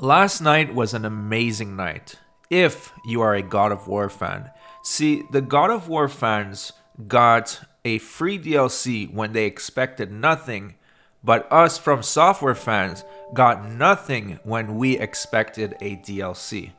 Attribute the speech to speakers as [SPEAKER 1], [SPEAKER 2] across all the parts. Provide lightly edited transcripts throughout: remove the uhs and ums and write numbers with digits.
[SPEAKER 1] Last night was an amazing night, if you are a God of War fan. See, the God of War fans got a free DLC when they expected nothing, but us from software fans got nothing when we expected a DLC.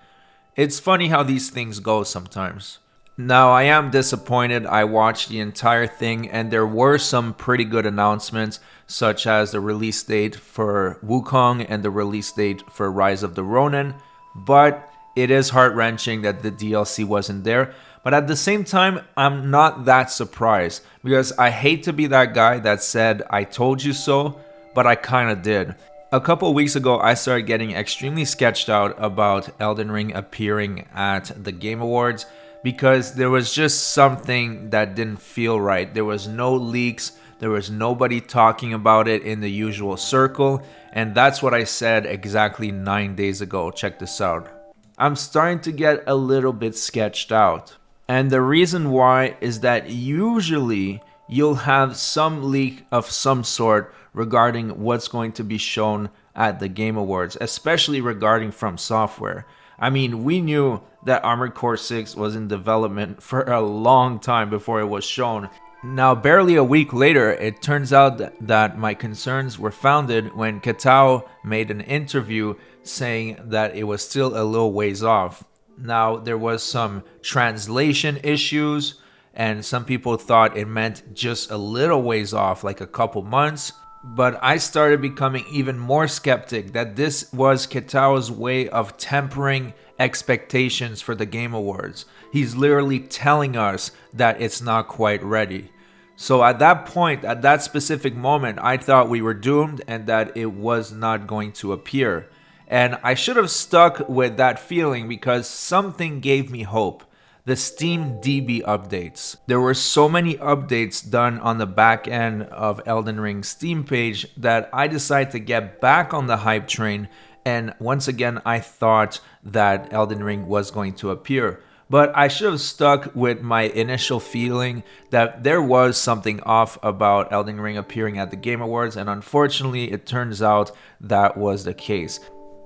[SPEAKER 1] It's funny how these things go sometimes. Now, I am disappointed. I watched the entire thing, and there were some pretty good announcements, such as the release date for Wukong and the release date for Rise of the Ronin. But it is heart wrenching that the DLC wasn't there. But at the same time, I'm not that surprised because I hate to be that guy that said, I told you so, but I kind of did. A couple of weeks ago, I started getting extremely sketched out about Elden Ring appearing at the Game Awards because there was just something that didn't feel right. There was no leaks, there was nobody talking about it in the usual circle, and that's what I said exactly 9 days ago. Check this out. I'm starting to get a little bit sketched out. And the reason why is that usually you'll have some leak of some sort regarding what's going to be shown at the Game Awards, especially regarding From Software. I mean, we knew that Armored Core 6 was in development for a long time before it was shown. Now, barely a week later, it turns out that my concerns were founded when Katao made an interview saying that it was still a little ways off. Now, there was some translation issues, and some people thought it meant just a little ways off, like a couple months. But I started becoming even more skeptic that this was Kitao's way of tempering expectations for the Game Awards. He's literally telling us that it's not quite ready. So at that point, at that specific moment, I thought we were doomed and that it was not going to appear. And I should have stuck with that feeling because something gave me hope. The Steam DB updates. There were so many updates done on the back end of Elden Ring's Steam page that I decided to get back on the hype train, and once again I thought that Elden Ring was going to appear. But I should have stuck with my initial feeling that there was something off about Elden Ring appearing at the Game Awards, and unfortunately it turns out that was the case.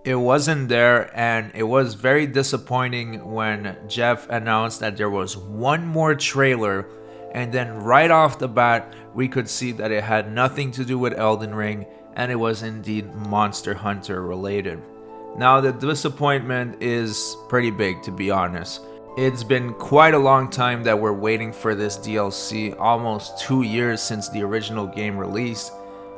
[SPEAKER 1] It wasn't there, and it was very disappointing when Jeff announced that there was one more trailer, and then right off the bat we could see that it had nothing to do with Elden Ring and it was indeed Monster Hunter related. Now, the disappointment is pretty big, to be honest. It's been quite a long time that we're waiting for this DLC, almost 2 years since the original game released.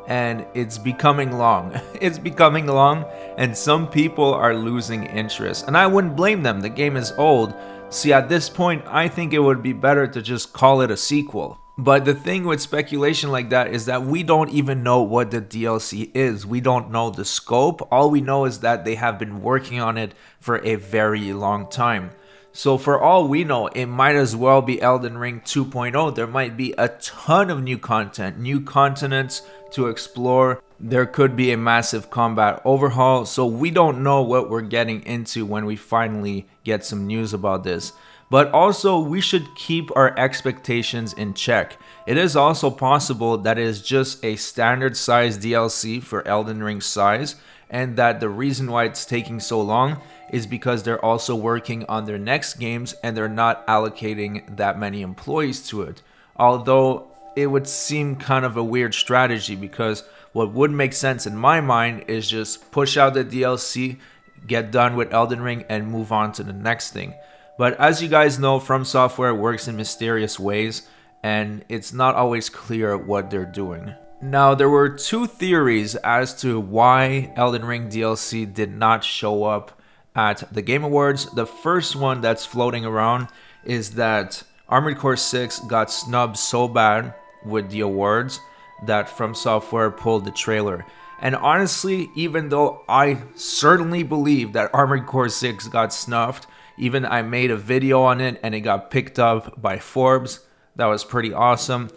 [SPEAKER 1] And it's becoming long. It's becoming long, and some people are losing interest. And I wouldn't blame them, the game is old. See, at this point, I think it would be better to just call it a sequel. But the thing with speculation like that is that we don't even know what the DLC is. We don't know the scope. All we know is that they have been working on it for a very long time. So for all we know, it might as well be Elden Ring 2.0. There might be a ton of new content, new continents to explore. There could be a massive combat overhaul. So we don't know what we're getting into when we finally get some news about this. But also, we should keep our expectations in check. It is also possible that it is just a standard size DLC for Elden Ring size, and that the reason why it's taking so long is because they're also working on their next games and they're not allocating that many employees to it. Although it would seem kind of a weird strategy, because what would make sense in my mind is just push out the DLC, get done with Elden Ring, and move on to the next thing. But as you guys know, From Software works in mysterious ways, and it's not always clear what they're doing. Now, there were two theories as to why Elden Ring DLC did not show up at the Game Awards. The first one that's floating around is that Armored Core 6 got snubbed so bad with the awards that From Software pulled the trailer. And honestly, even though I certainly believe that Armored Core 6 got snuffed, even I made a video on it and it got picked up by Forbes, that was pretty awesome.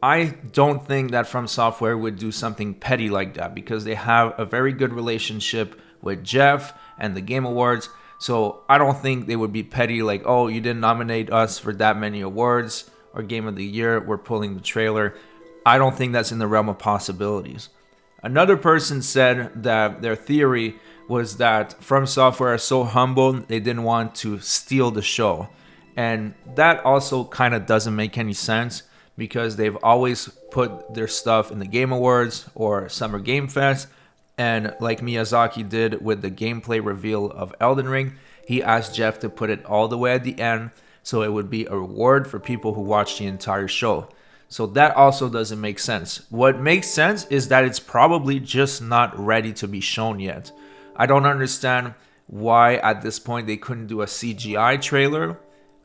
[SPEAKER 1] I don't think that From Software would do something petty like that, because they have a very good relationship with Jeff and the Game Awards. So I don't think they would be petty like, oh, you didn't nominate us for that many awards or Game of the Year, we're pulling the trailer. I don't think that's in the realm of possibilities. Another person said that their theory was that From Software are so humble, they didn't want to steal the show. And that also kind of doesn't make any sense because they've always put their stuff in the Game Awards or Summer Game Fest. And like Miyazaki did with the gameplay reveal of Elden Ring, he asked Jeff to put it all the way at the end so it would be a reward for people who watched the entire show. So that also doesn't make sense. What makes sense is that it's probably just not ready to be shown yet. I don't understand why at this point they couldn't do a CGI trailer.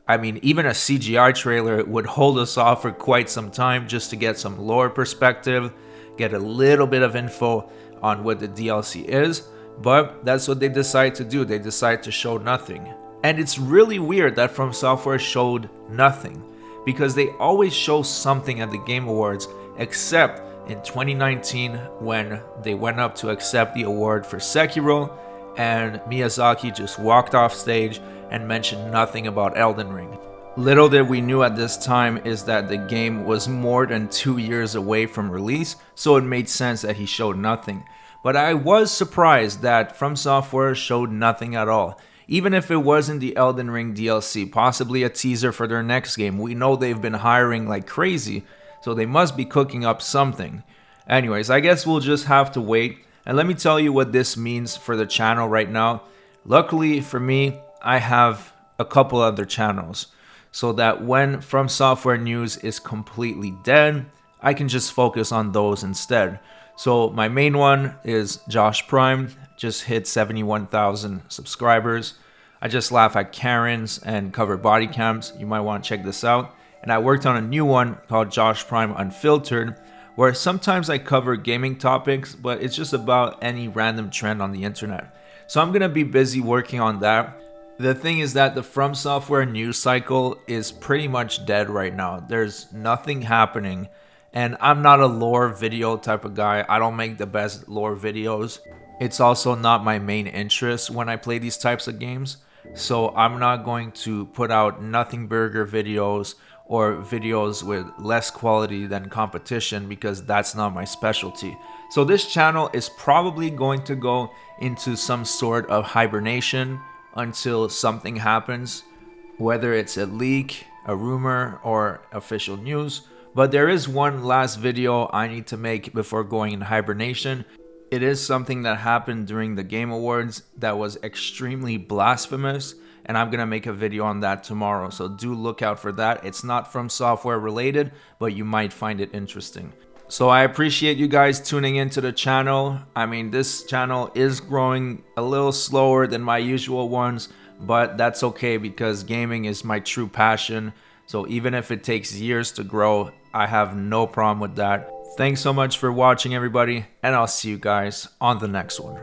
[SPEAKER 1] I mean, even a CGI trailer would hold us off for quite some time just to get some lore perspective, get a little bit of info on what the DLC is, but that's what they decide to do. They decide to show nothing. And it's really weird that From Software showed nothing, because they always show something at the Game Awards, except in 2019 when they went up to accept the award for Sekiro, and Miyazaki just walked off stage and mentioned nothing about Elden Ring. Little that we knew at this time is that the game was more than 2 years away from release, so it made sense that he showed nothing. But I was surprised that From Software showed nothing at all. Even if it wasn't the Elden Ring DLC, possibly a teaser for their next game. We know they've been hiring like crazy, so they must be cooking up something. Anyways, I guess we'll just have to wait. And let me tell you what this means for the channel right now. Luckily for me, I have a couple other channels, so that when From Software news is completely dead, I can just focus on those instead. So my main one is Josh Prime, just hit 71,000 subscribers. I just laugh at Karens and cover body cams. You might want to check this out. And I worked on a new one called Josh Prime Unfiltered, where sometimes I cover gaming topics, but it's just about any random trend on the internet. So I'm gonna be busy working on that. The thing is that the From Software news cycle is pretty much dead right now. There's nothing happening, and I'm not a lore video type of guy. I don't make the best lore videos. It's also not my main interest when I play these types of games, so I'm not going to put out nothing burger videos or videos with less quality than competition, because that's not my specialty. So this channel is probably going to go into some sort of hibernation until something happens, whether it's a leak, a rumor, or official news. But there is one last video I need to make before going in hibernation. It is something that happened during the Game Awards that was extremely blasphemous, and I'm gonna make a video on that tomorrow, so do look out for that. It's not From Software related, but you might find it interesting. So I appreciate you guys tuning into the channel. I mean, this channel is growing a little slower than my usual ones, but that's okay because gaming is my true passion. So even if it takes years to grow, I have no problem with that. Thanks so much for watching, everybody, and I'll see you guys on the next one.